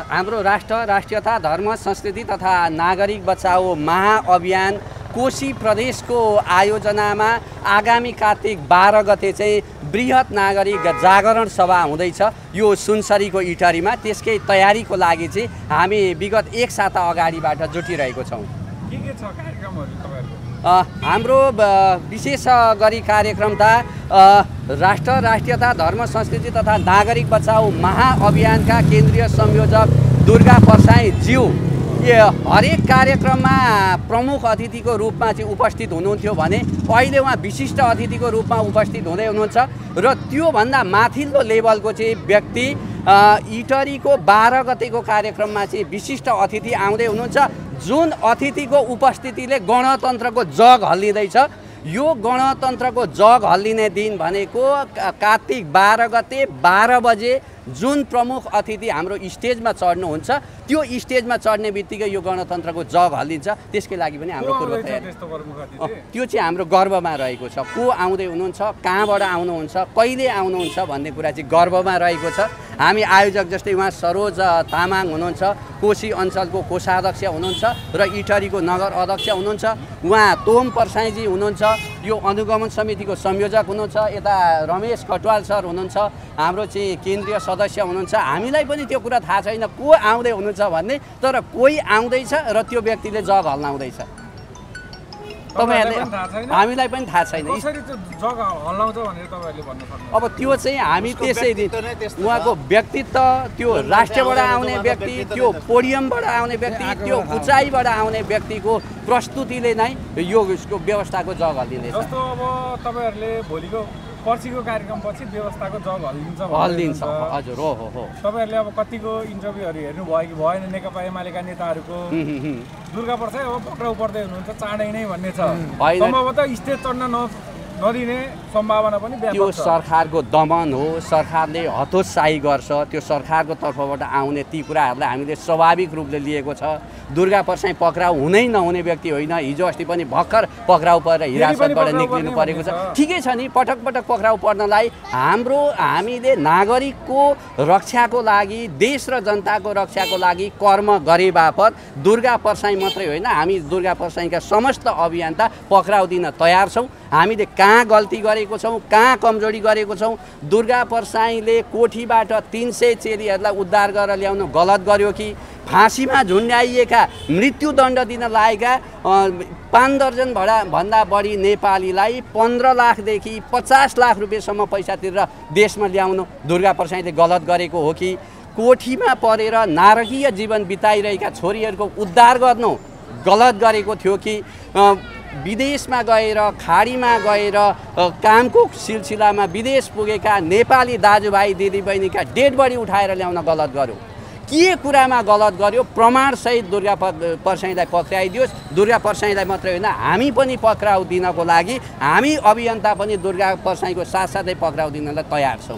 S6: हाम्रो राष्ट्रियता, धर्म, संस्कृति तथा नागरिक बचाओ महाअभियान कोशी प्रदेशको आयोजनामा आगामी कार्तिक 12 गते चाहिँ बृहत नागरिक जागरण सभा हुँदैछ यो सुनसरीको इटहरीमा। त्यसकै तयारीको लागि चाहिँ हामी विगत 1 साता अगाडिबाट जुटिरहेको छौँ।
S5: के छ कार्यक्रमहरू तपाईहरुको?
S6: हाम्रो विशेष गरी कार्यक्रम त राष्ट्र राष्ट्रियता धर्म संस्कृति तथा नागरिक बचाऊ महाअभियानका केन्द्रीय संयोजक दुर्गा परसाई ज्यू हरेक कार्यक्रममा प्रमुख अतिथिको रूपमा चाहिँ उपस्थित हुनुहुन्थ्यो भने अहिले उहाँ विशिष्ट अतिथिको रूपमा उपस्थित हुँदै हुनुहुन्छ र त्योभन्दा माथिल्लो लेभलको चाहिँ व्यक्ति इटरीको 12 गतेको कार्यक्रममा चाहिँ विशिष्ट अतिथि आउँदै हुनुहुन्छ, जुन अतिथिको उपस्थितिले गणतन्त्रको जग हल्लिँदैछ। यो गणतन्त्रको जग हल्लिने दिन भनेको कार्तिक 12 गते 12 बजे जुन प्रमुख अतिथि हाम्रो स्टेजमा चढ्नुहुन्छ, त्यो स्टेजमा चढ्ने बित्तिकै यो गणतन्त्रको जग हल्लिन्छ। त्यसकै लागि पनि हाम्रो पूर्व तयारी त्यो चाहिँ हाम्रो गर्वमा रहेको छ। को आउँदै हुनुहुन्छ, कहाँबाट आउनुहुन्छ, कहिले आउनुहुन्छ भन्ने कुरा चाहिँ गर्वमा रहेको छ। हामी आयोजक जस्तै उहाँ सरोज तामाङ हुनुहुन्छ, कोशी अञ्चलको कोषाध्यक्ष हुनुहुन्छ र इटरीको नगर अध्यक्ष हुनुहुन्छ। उहाँ तोम परसाईजी हुनुहुन्छ, यो अनुगमन समितिको संयोजक हुनुहुन्छ। यता रमेश कटवाल सर हुनुहुन्छ, हाम्रो चाहिँ केन्द्रीय सदस्य हुनुहुन्छ। हामीलाई पनि त्यो कुरा थाहा छैन को आउँदै हुनुहुन्छ भन्ने, तर कोही आउँदैछ र त्यो व्यक्तिले जग हल्लाउँदैछ। तपाईँहरूले हामीलाई पनि थाहा छैन अब त्यो चाहिँ हामी त्यसै दिन उहाँको व्यक्तित्व, त्यो राष्ट्रबाट आउने व्यक्ति, त्यो पोडियमबाट आउने व्यक्ति, त्यो उचाइबाट आउने व्यक्तिको प्रस्तुतिले नै यो व्यवस्थाको जग हल्लिँदैछ।
S5: जस्तो अब तपाईँहरूले भोलिको पर्सिको कार्यक्रमपछि व्यवस्थाको जग
S6: हल्लिन्छ। हजुर हो हो हो।
S5: तपाईँहरूले अब कतिको इन्टरभ्यूहरू हेर्नुभयो कि भएन नेकपा एमालेका नेताहरूको? दुर्गा परसाई अब पक्राउ पर्दै हुनुहुन्छ चाँडै नै भन्ने छ। सम्भवतः स्टेज चढ्न नदिने सम्भावना पनि
S6: त्यो सरकारको दमन हो। सरकारले हतोत्साही गर्छ। त्यो सरकारको तर्फबाट आउने ती कुराहरूलाई हामीले स्वाभाविक रूपले लिएको छ। दुर्गा परसाई पक्राउ हुनै नहुने व्यक्ति होइन। हिजो अस्ति पनि भर्खर पक्राउ परेर हिरासतबाट निक्लिनु परेको छ। ठिकै छ नि, पटक पटक पक्राउ पर्नलाई हामीले नागरिकको रक्षाको लागि, देश र जनताको रक्षाको लागि कर्म गरे बापत दुर्गा परसाई मात्रै होइन, हामी दुर्गा परसाईका समस्त अभियन्ता पक्राउ दिन तयार छौँ। हामीले कहाँ गल्ती गरेको छौँ, कहाँ कमजोरी गरेको छौँ, दुर्गा परसाईले कोठीबाट 300 चेलीहरूलाई उद्धार गरेर ल्याउनु गलत गर्यो कि, फाँसीमा झुन्ड्याइएका मृत्युदण्ड दिन लागेका 5 दर्जन भन्दा बढी नेपालीलाई 15 लाखदेखि 50 लाख रुपियाँसम्म पैसा तिरेर देशमा ल्याउनु दुर्गा परसाईले गलत गरेको हो कि, कोठीमा परेर नारकीय जीवन बिताइरहेका छोरीहरूको उद्धार गर्नु गलत गरेको थियो कि, विदेशमा गएर खाडीमा गएर कामको सिलसिलामा विदेश पुगेका नेपाली दाजुभाइ दिदीबहिनीका डेड बडी उठाएर ल्याउन गलत गर्यो। के कुरामा गलत गर्यो? प्रमाणसहित दुर्गा परसाईलाई पक्राइदियोस्। दुर्गा परसाईलाई मात्रै होइन, हामी पनि पक्राउ दिनको लागि, हामी अभियन्ता पनि दुर्गा परसाईको साथसाथै पक्राउ दिनलाई तयार छौँ।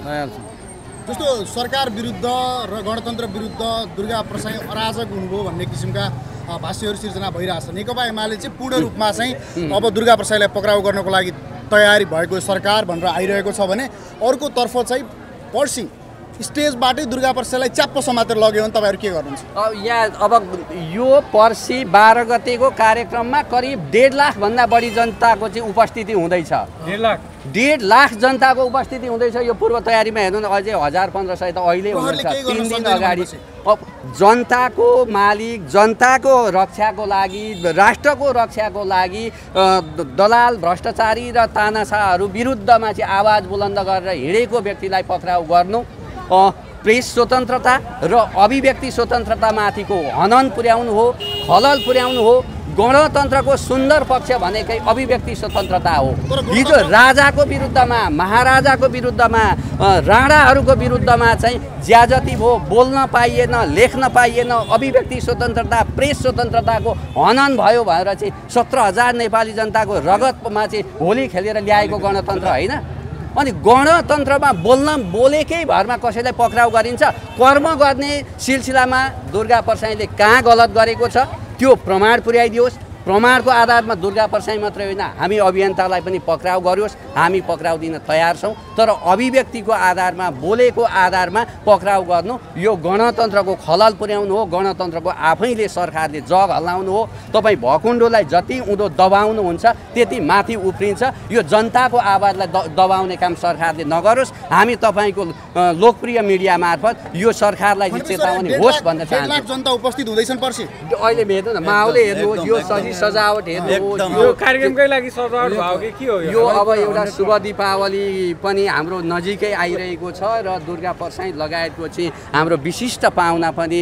S7: जस्तो सरकार विरुद्ध र गणतन्त्र विरुद्ध दुर्गा परसाई अराजक हुनुभयो भन्ने किसिमका भाष्यहरू सिर्जना भइरहेछ। नेकपा एमाले चाहिँ पूर्ण रूपमा चाहिँ अब दुर्गा परसाईलाई पक्राउ गर्नको लागि तयारी भएको सरकार भनेर आइरहेको छ भने अर्को तर्फ चाहिँ पर्सि स्टेजबाटै दुर्गा परसाईलाई च्याप्प समातेर लग्यो भने तपाईँहरू के गर्नुहुन्छ?
S6: यहाँ अब यो पर्सि 12 गतेको कार्यक्रममा करिब 1.5 लाख भन्दा बढी जनताको चाहिँ उपस्थिति हुँदैछ। 1.5 लाख जनताको उपस्थिति हुँदैछ। यो पूर्व तयारीमा हेर्नु न, अझै 1000-1500 त अहिले हुनुहुन्छ। 3 दिन अगाडि जनताको मालिक, जनताको रक्षाको लागि, राष्ट्रको रक्षाको लागि दलाल भ्रष्टाचारी र तानाशाहहरू विरुद्धमा चाहिँ आवाज बुलन्द गरेर हिँडेको व्यक्तिलाई पक्राउ गर्नु, प्रेस स्वतन्त्रता र अभिव्यक्ति स्वतन्त्रतामाथिको हनन पुर्याउनु हो, खलल पुर्याउनु हो। गणतन्त्रको सुन्दर पक्ष भनेकै अभिव्यक्ति स्वतन्त्रता हो। हिजो राजाको विरुद्धमा, महाराजाको विरुद्धमा, राणाहरूको विरुद्धमा चाहिँ ज्याजती भयो, बोल्न पाइएन, लेख्न पाइएन, अभिव्यक्ति स्वतन्त्रता, प्रेस स्वतन्त्रताको हनन भयो भनेर चाहिँ 17,000 नेपाली जनताको रगतमा चाहिँ होली खेलेर ल्याएको गणतन्त्र होइन। अनि गणतन्त्रमा बोलेकै भरमा कसैलाई पक्राउ गरिन्छ? कर्म गर्ने सिलसिलामा दुर्गा परसाईले कहाँ गलत गरेको छ त्यो प्रमाण पुर्याइदियोस्। प्रमाणको आधारमा दुर्गा परसाई मात्रै होइन, हामी अभियन्तालाई पनि पक्राउ गरियोस्। हामी पक्राउ दिन तयार छौँ, तर अभिव्यक्तिको आधारमा बोलेको आधारमा पक्राउ गर्नु यो गणतन्त्रको खलल पुर्याउनु हो, गणतन्त्रको आफैले सरकारले जग हल्लाउनु हो। तपाईँ भकुण्डोलाई जति उँधो दबाउनुहुन्छ त्यति माथि उफ्रिन्छ। यो जनताको आवाजलाई दबाउने काम सरकारले नगरोस्। हामी तपाईँको लोकप्रिय मिडिया मार्फत यो सरकारलाई चेतावनी होस् भन्न चाहन्छु।
S7: जनता उपस्थित हुँदैछन् पर्सि
S6: अहिले हेर्नु न, माहौलले हेर्नुहोस्, यो सजावट हेर्नुहोस्,
S5: यो कार्यक्रमकै लागि सजावट भयो कि के हो
S6: यो अब एउटा शुभ दीपावली पनि हाम्रो नजिकै आइरहेको छ र दुर्गा प्रसाई लगायतको चाहिँ हाम्रो विशिष्ट पाहुना पनि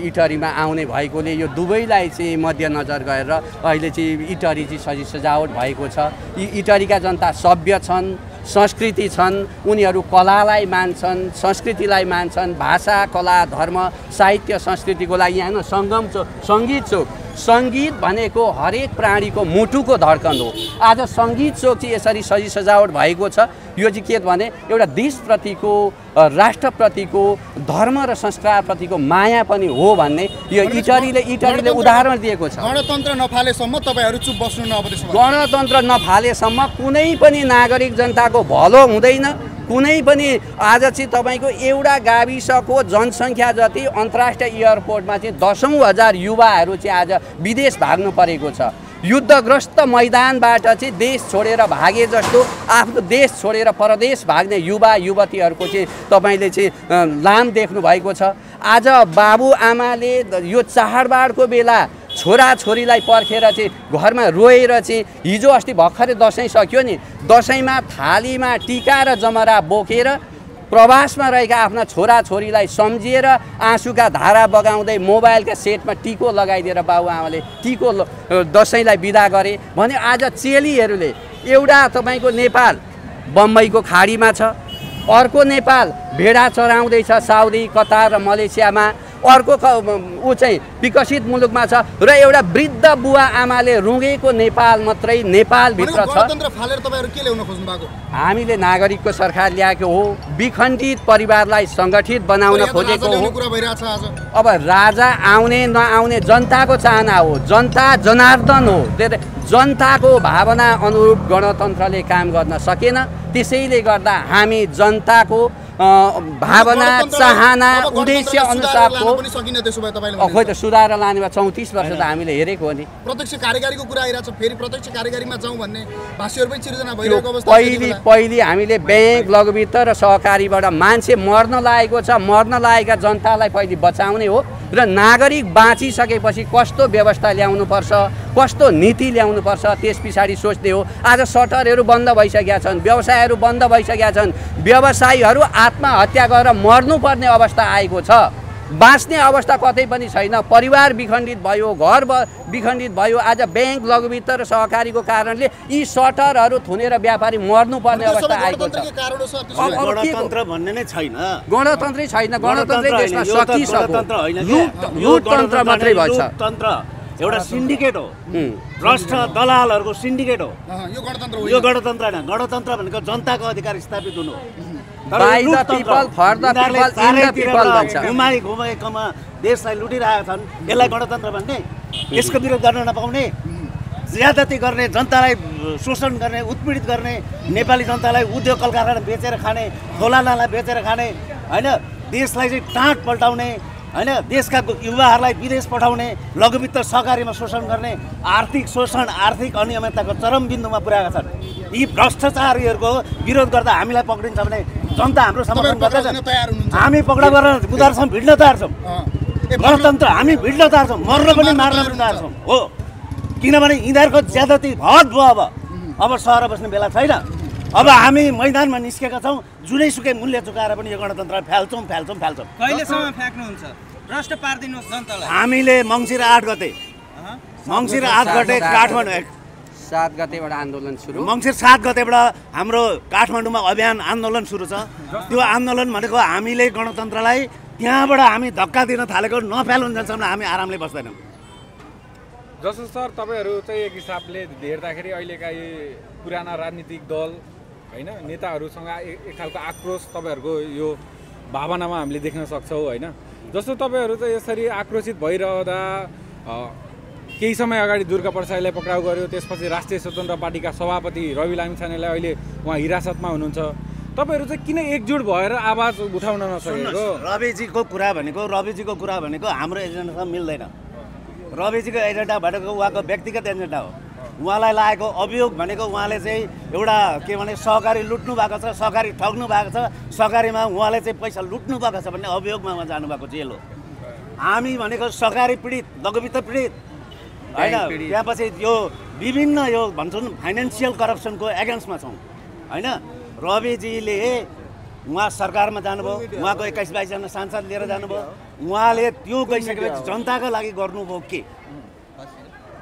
S6: इटरीमा आउने भएकोले यो दुवैलाई चाहिँ मध्यनजर गरेर अहिले चाहिँ इटरी चाहिँ सजावट भएको छ। इटरीका जनता सभ्य छन्, संस्कृति छन्, उनीहरू कलालाई मान्छन्, संस्कृतिलाई मान्छन्। भाषा, कला, धर्म, साहित्य, संस्कृतिको लागि यहाँ सङ्गम चोक, सङ्गीत चोक, सङ्गीत भनेको हरेक प्राणीको मुटुको धड्कन हो। आज सङ्गीत चोक चाहिँ यसरी सजावट भएको छ। यो चाहिँ के भने एउटा देशप्रतिको, राष्ट्रप्रतिको, धर्म र संस्कारप्रतिको माया पनि हो भन्ने यो इटरीले उदाहरण दिएको छ।
S7: गणतन्त्र नफालेसम्म तपाईँहरू चुप बस्नु न। अब त्यसो भए
S6: गणतन्त्र नफालेसम्म कुनै पनि नागरिक जनताको भलो हुँदैन। कुनै पनि आज चाहिँ तपाईँको एउटा गाविसको जनसङ्ख्या जति अन्तर्राष्ट्रिय एयरपोर्टमा चाहिँ 10,000 युवाहरू चाहिँ आज विदेश भाग्नु परेको छ। युद्धग्रस्त मैदानबाट चाहिँ देश छोडेर भागे जस्तो आफ्नो देश छोडेर परदेश भाग्ने युवा युवतीहरूको चाहिँ तपाईँले चाहिँ लाम देख्नु भएको छ। आज बाबुआमाले यो चाडबाडको बेला छोराछोरीलाई पर्खेर चाहिँ घरमा रोएर चाहिँ हिजो अस्ति भर्खरै दसैँ सक्यो नि, दसैँमा थालीमा टिका र जमरा बोकेर प्रवासमा रहेका आफ्ना छोराछोरीलाई सम्झिएर आँसुका धारा बगाउँदै मोबाइलका सेटमा टिको लगाइदिएर बाबुआमाले टिको दसैँलाई बिदा गरे भने आज चेलीहरूले एउटा तपाईँको नेपाल बम्बईको खाडीमा छ, अर्को नेपाल भेडा चराउँदैछ साउदी, कतार र मलेसियामा, अर्को ऊ चाहिँ विकसित मुलुकमा छ र एउटा वृद्ध बुवा आमाले रुँगेको नेपाल मात्रै नेपालभित्र छ।
S7: गणतन्त्र फालेर तपाईँहरू के ल्याउन खोज्नु भएको?
S6: हामीले नागरिकको सरकार ल्याएको हो, विखण्डित परिवारलाई सङ्गठित बनाउन खोजेको हो। अब राजा आउने नआउने जनताको चाहना हो, जनता जनार्दन हो। जनताको भावना अनुरूप गणतन्त्रले काम गर्न सकेन, त्यसैले गर्दा हामी जनताको भावना, चाहना, उद्देश्य अनुसारको खोइ त सुधार लाने भए 34 वर्ष त हामीले हेरेको हो नि।
S7: प्रत्यक्ष कार्यकारीको कुरा आइरहेको छ, फेरि प्रत्यक्ष कार्यकारीमा जाउँ भन्ने भाष्यहरू पनि सिर्जना भइरहेको अवस्था।
S6: पहिले हामीले ब्याङ्क, लघुवित्त र सहकारीबाट मान्छे मर्न लागेको छ, मर्न लागेका जनतालाई पहिले बचाउने हो र नागरिक बाँचिसकेपछि कस्तो व्यवस्था ल्याउनुपर्छ, कस्तो नीति ल्याउनुपर्छ त्यस पछाडि सोच्ने हो। आज सटरहरू बन्द भइसकेका छन्, व्यवसायहरू बन्द भइसकेका छन्, व्यवसायीहरू आत्महत्या गरेर मर्नुपर्ने अवस्था आएको छ। बाँच्ने अवस्था कतै पनि छैन। परिवार विखण्डित भयो, घर विखण्डित भयो। आज ब्याङ्क, लघुवित्त र सहकारीको कारणले यी सटरहरू थुनेर व्यापारी मर्नुपर्ने अवस्था आएको छ।
S8: गणतन्त्र भन्ने नै छैन,
S6: गणतन्त्रै छैन, गणतन्त्रै देशमा सकिसक्यो, लुटतन्त्र मात्रै भन्छ।
S8: एउटा सिन्डिकेट हो, भ्रष्ट दलालहरूको सिन्डिकेट हो यो गणतन्त्र होइन। गणतन्त्र भनेको जनताको अधिकार स्थापित हुनु हो। घुमाइकमा देशलाई लुटिरहेका छन्, यसलाई गणतन्त्र भन्ने? यसको विरोध गर्न नपाउने, ज्यादती गर्ने, जनतालाई शोषण गर्ने, उत्पीडित गर्ने, नेपाली जनतालाई उद्योग कल कारखाना बेचेर खाने, खोला नाला बेचेर खाने, होइन, देशलाई चाहिँ टाँट पल्टाउने, होइन, देशका युवाहरूलाई विदेश पठाउने, लघुवित्त सहकारीमा शोषण गर्ने, आर्थिक शोषण, आर्थिक अनियमितताको चरम बिन्दुमा पुर्याएका छन्। यी भ्रष्टाचारीहरूको विरोध गर्दा हामीलाई पक्रिन्छ भने जनता हाम्रो समर्थन गर्दैछन्। हामी पक्राउ गरेर उधार छौँ, भिड्न तयार छौँ। गणतन्त्र हामी भिड्न तयार छौँ, मर्न पनि मार्न पनि तयार छौँ हो। किनभने यिनीहरूको ज्यादती हद भयो। अब सहर बस्ने बेला छैन। अब हामी मैदानमा निस्केका छौँ, जुनैसुकै मूल्य चुकाएर पनि यो गणतन्त्र फ्याल्छौँ।
S9: कहिलेसम्म फ्याक्नुहुन्छ? प्रश्न पारिदिनुहोस् जनतालाई।
S8: हामीले मङ्सिर 8 गते काठमाडौँ
S6: 7 गतेबाट आन्दोलन सुरु,
S8: मङ्सिर 7 गतेबाट हाम्रो काठमाडौँमा अभियान आन्दोलन सुरु छ। त्यो आन्दोलन भनेको हामीले गणतन्त्रलाई त्यहाँबाट हामी धक्का दिन थालेको नफ्यालुन्जेलसम्म हामी आरामले बस्दैनौँ।
S5: जस्तो सर तपाईँहरू चाहिँ एक हिसाबले हेर्दाखेरि अहिलेका यी पुराना राजनीतिक दल होइन नेताहरूसँग एक खालको आक्रोश तपाईँहरूको यो भावनामा हामीले देख्न सक्छौँ होइन। जस्तो तपाईँहरू चाहिँ यसरी आक्रोशित भइरहँदा केही समय अगाडि दुर्गा प्रसाईलाई पक्राउ गर्यो, त्यसपछि राष्ट्रिय स्वतन्त्र पार्टीका सभापति रवि लामिछानेलाई अहिले उहाँ हिरासतमा हुनुहुन्छ। तपाईँहरू चाहिँ किन एकजुट भएर आवाज उठाउन नसकेको?
S8: रविजीको कुरा भनेको हाम्रो एजेन्डासँग मिल्दैन। रविजीको एजेन्डा भनेको उहाँको व्यक्तिगत एजेन्डा हो। उहाँलाई लागेको अभियोग भनेको उहाँले चाहिँ एउटा के भने सहकारी लुट्नु भएको छ, सहकारी ठग्नु भएको छ, सहकारीमा उहाँले चाहिँ पैसा लुट्नु भएको छ भन्ने अभियोगमा उहाँ जानुभएको जेल हो। हामी भनेको सहकारी पीडित, लघुवित्त पीडित होइन, त्यहाँपछि यो विभिन्न यो भन्छौँ फाइनेन्सियल करप्सनको एगेन्स्टमा छौँ होइन। रविजीले उहाँ सरकारमा जानुभयो, उहाँको 21-22जना सांसद लिएर जानुभयो, उहाँले त्यो गइसकेपछि जनताको लागि गर्नुभयो के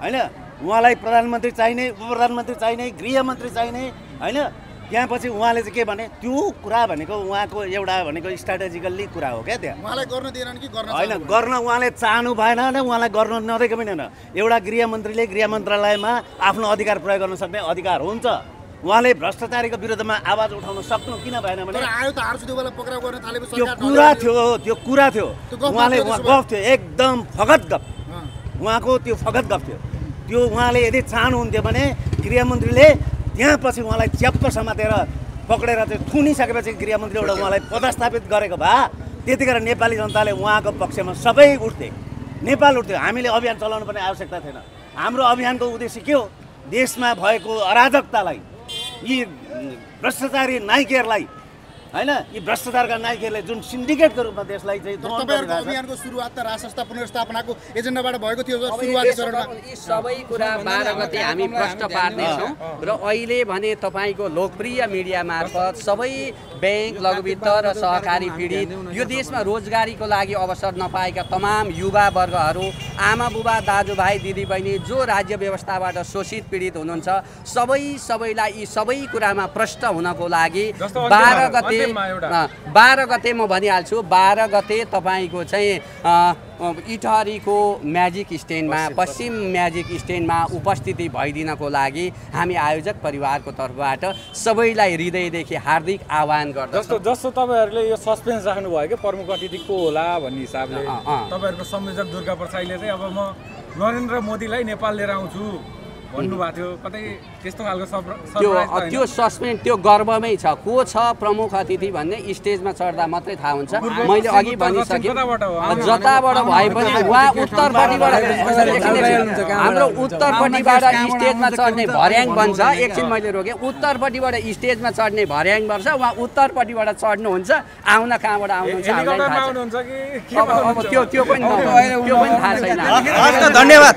S8: होइन। उहाँलाई प्रधानमन्त्री चाहिने, उपप्रधानमन्त्री चाहिने, गृहमन्त्री चाहिने होइन। त्यहाँपछि उहाँले चाहिँ के भने त्यो कुरा भनेको उहाँको एउटा भनेको स्ट्राटेजिकल्ली कुरा हो क्या। त्यहाँ
S7: उहाँलाई गर्न दिएनन् कि गर्न
S8: होइन, गर्न उहाँले चाहनु भएन न, उहाँलाई गर्न नदिएको पनि होइन। एउटा गृहमन्त्रीले गृह मन्त्रालयमा आफ्नो अधिकार प्रयोग गर्न सक्ने अधिकार हुन्छ। उहाँले भ्रष्टाचारीको विरुद्धमा आवाज उठाउन सक्नु किन भएन भने
S7: आयो त आरसुदेवलाई पक्राउ गर्न थालेपछि
S8: त्यो कुरा थियो उहाँले गफ थियो, एकदम फगत गफ उहाँको, त्यो फगत गफ थियो। त्यो उहाँले यदि चाहनुहुन्थ्यो भने गृहमन्त्रीले त्यहाँ पछि उहाँलाई च्याप्प समातेर पक्रेर चाहिँ थुनिसकेपछि गृहमन्त्री एउटा उहाँलाई पदस्थापित गरेको भए त्यतिखेर नेपाली जनताले उहाँको पक्षमा सबै उठ्थे, नेपाल उठ्थ्यो। हामीले अभियान चलाउनु पर्ने आवश्यकता थिएन। हाम्रो अभियानको उद्देश्य के हो? देशमा भएको अराजकतालाई, यी भ्रष्टाचारी नायकहरूलाई होइन, यी भ्रष्टाचारका नायकहरूले जुन सिन्डिकेटको रूपमा देशलाई चाहिँ
S7: तपाईँहरूको अभियानको सुरुवात त राष्ट्र संस्था पुनर्स्थापनाको एजेन्डाबाट भएको थियो सुरुवाती चरणमा।
S6: यी सबै कुरा 12 गते हामी प्रश्न पार्नेछौँ र अहिले भने तपाईँको लोकप्रिय मिडिया मार्फत सबै ब्याङ्क, लघुवित्त र सहकारी पीडित, यो देशमा रोजगारीको लागि अवसर नपाएका तमाम युवा वर्गहरू, आमा बुबा, दाजुभाइ, दिदीबहिनी जो राज्य व्यवस्थाबाट शोषित पीडित हुनुहुन्छ, सबैलाई यी सबै कुरामा प्रष्ट हुनको लागि 12 गते म भनिहाल्छु, 12 गते तपाईँको चाहिँ इटहरीको म्याजिक स्ट्यान्डमा, पश्चिम म्याजिक स्ट्यान्डमा उपस्थिति भइदिनको लागि हामी आयोजक परिवारको तर्फबाट सबैलाई हृदयदेखि हार्दिक आह्वान गर्दछौँ।
S5: जस्तो तपाईँहरूले यो सस्पेन्स राख्नुभयो कि प्रमुख अतिथि को होला भन्ने हिसाबले, तपाईँहरूको संयोजक दुर्गा प्रसाईले चाहिँ अब म नरेन्द्र मोदीलाई नेपाल लिएर आउँछु भन्नुभएको थियो, कतै त्यस्तो खालको
S6: त्यो सस्पेन्ड त्यो गर्वमै छ। को छ प्रमुख अतिथि भन्ने स्टेजमा चढ्दा मात्रै थाहा हुन्छ। मैले अघि भनिसकेँ, जताबाट भए पनि उहाँ उत्तरपट्टिबाट, हाम्रो उत्तरपट्टिबाट स्टेजमा चढ्ने भर्याङ बन्छ। एकछिन मैले रोकेँ, उत्तरपट्टिबाट स्टेजमा चढ्ने भर्याङ बन्छ, उहाँ उत्तरपट्टिबाट चढ्नुहुन्छ। आउन कहाँबाट आउनुहुन्छ त्यो पनि थाहा छैन।
S8: धन्यवाद।